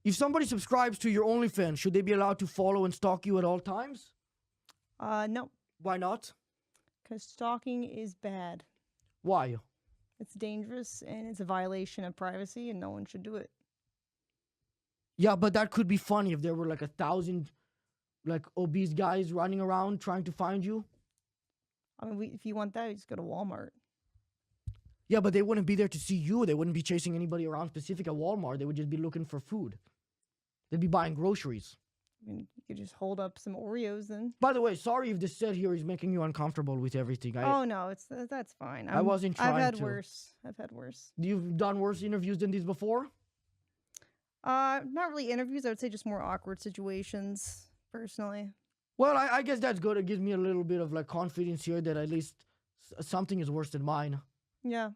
If somebody subscribes to your OnlyFans, should they be allowed to follow and stalk you at all times? No. Why not? Because stalking is bad. Why? It's dangerous and it's a violation of privacy, and no one should do it. Yeah, but that could be funny if there were like 1,000 like obese guys running around trying to find you. I mean, if you want that, you just go to Walmart. Yeah, but they wouldn't be there to see you. They wouldn't be chasing anybody around specific at Walmart. They would just be looking for food. They'd be buying groceries. I mean, you could just hold up some Oreos then. By the way, sorry if this set here is making you uncomfortable with everything. Oh no, that's fine. I wasn't trying to. I've had worse. I've had worse. You've done worse interviews than these before? Not really interviews. I would say just more awkward situations, personally. Well, I guess that's good. It gives me a little bit of like confidence here that at least something is worse than mine. Yeah.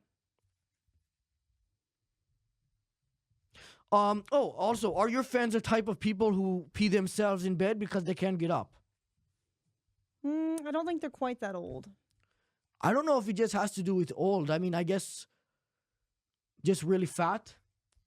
Also, are your fans the type of people who pee themselves in bed because they can't get up? I don't think they're quite that old. I don't know if it just has to do with old. I mean, I guess just really fat,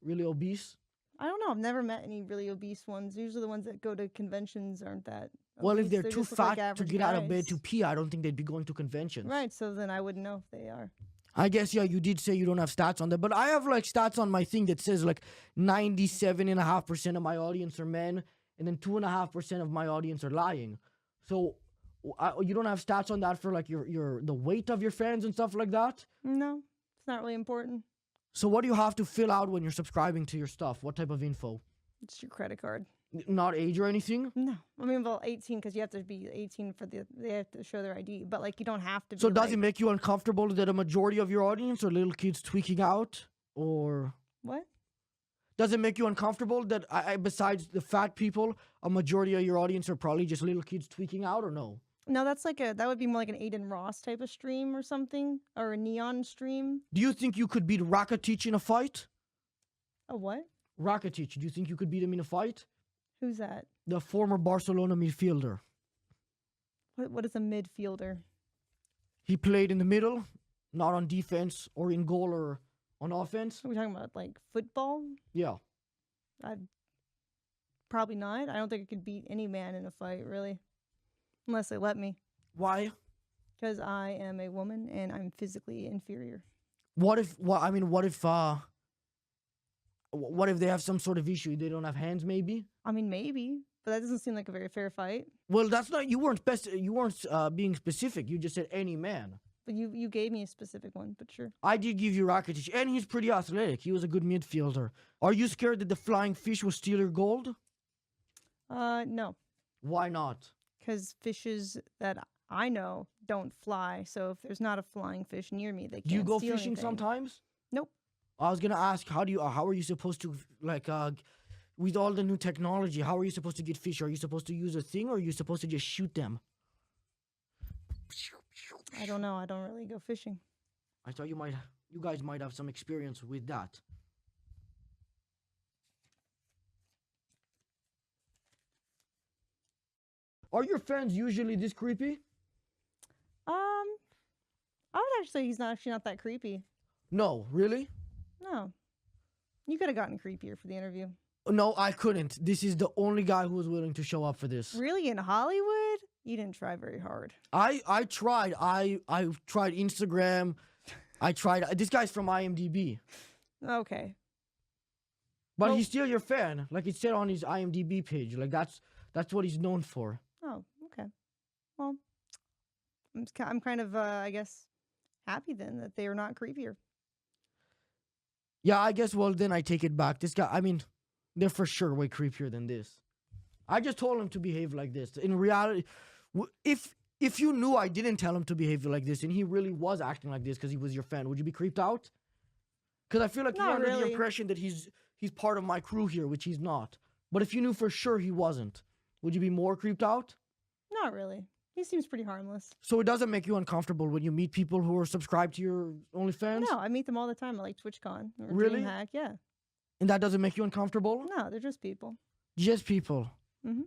really obese. I don't know. I've never met any really obese ones. Usually the ones that go to conventions aren't that obese. Well, if they're too just look like fat to average get out of bed guys. to pee, I don't think they'd be going to conventions. Right, so then I wouldn't know if they are. I guess, yeah, you did say you don't have stats on that, but I have like stats on my thing that says like 97.5% of my audience are men, and then 2.5% of my audience are lying. So you don't have stats on that for like the weight of your fans and stuff like that? No, it's not really important. So what do you have to fill out when you're subscribing to your stuff? What type of info? It's your credit card. Not age or anything? No. I mean, well, 18, because you have to be 18 they have to show their ID, but like you don't have to be. So does like, it make you uncomfortable that a majority of your audience are little kids tweaking out? Or What? does it make you uncomfortable that besides the fat people, a majority of your audience are probably just little kids tweaking out, or no? No, that would be more like an Aiden Ross type of stream or something, or a Neon stream. Do you think you could beat Rakitic in a fight? A what? Rakitic, do you think you could beat him in a fight? Who's that? The former Barcelona midfielder. What is a midfielder? He played in the middle, not on defense or in goal or on offense. Are we talking about like football? Yeah. Probably not. I don't think I could beat any man in a fight, really. Unless they let me. Why? Because I am a woman and I'm physically inferior. What if they have some sort of issue? They don't have hands, maybe? I mean, maybe, but that doesn't seem like a very fair fight. Well, that's not. You weren't being specific. You just said any man. But you gave me a specific one, but sure. I did give you Rakitic, and he's pretty athletic. He was a good midfielder. Are you scared that the flying fish will steal your gold? No. Why not? Because fishes that I know don't fly. So if there's not a flying fish near me, they can't Do you go steal fishing anything. sometimes? Nope. I was gonna ask, how are you supposed to, like, with all the new technology, how are you supposed to get fish? Are you supposed to use a thing, or are you supposed to just shoot them? I don't know. I don't really go fishing. I thought you guys might have some experience with that. Are your fans usually this creepy? I would actually say he's not that creepy. No, really? No. You could have gotten creepier for the interview. No, I couldn't. This is the only guy who was willing to show up for this. Really? In Hollywood? You didn't try very hard. I tried. I tried Instagram. I tried. This guy's from IMDb. Okay. But Well- he's still your fan. Like it said on his IMDb page. Like that's what he's known for. Oh, okay. Well, I'm kind of, I guess, happy then that they are not creepier. Yeah, I guess. Well, then I take it back. This guy. I mean, they're for sure way creepier than this. I just told him to behave like this. In reality, if you knew I didn't tell him to behave like this, and he really was acting like this because he was your fan, would you be creeped out? Because I feel like you're Not under the really. impression that he's part of my crew here, which he's not. But if you knew for sure he wasn't, would you be more creeped out? Not really. He seems pretty harmless. So it doesn't make you uncomfortable when you meet people who are subscribed to your OnlyFans? No, I meet them all the time at like TwitchCon or Really? DreamHack. Yeah. And that doesn't make you uncomfortable? No, they're just people. Just people. Mm-hmm.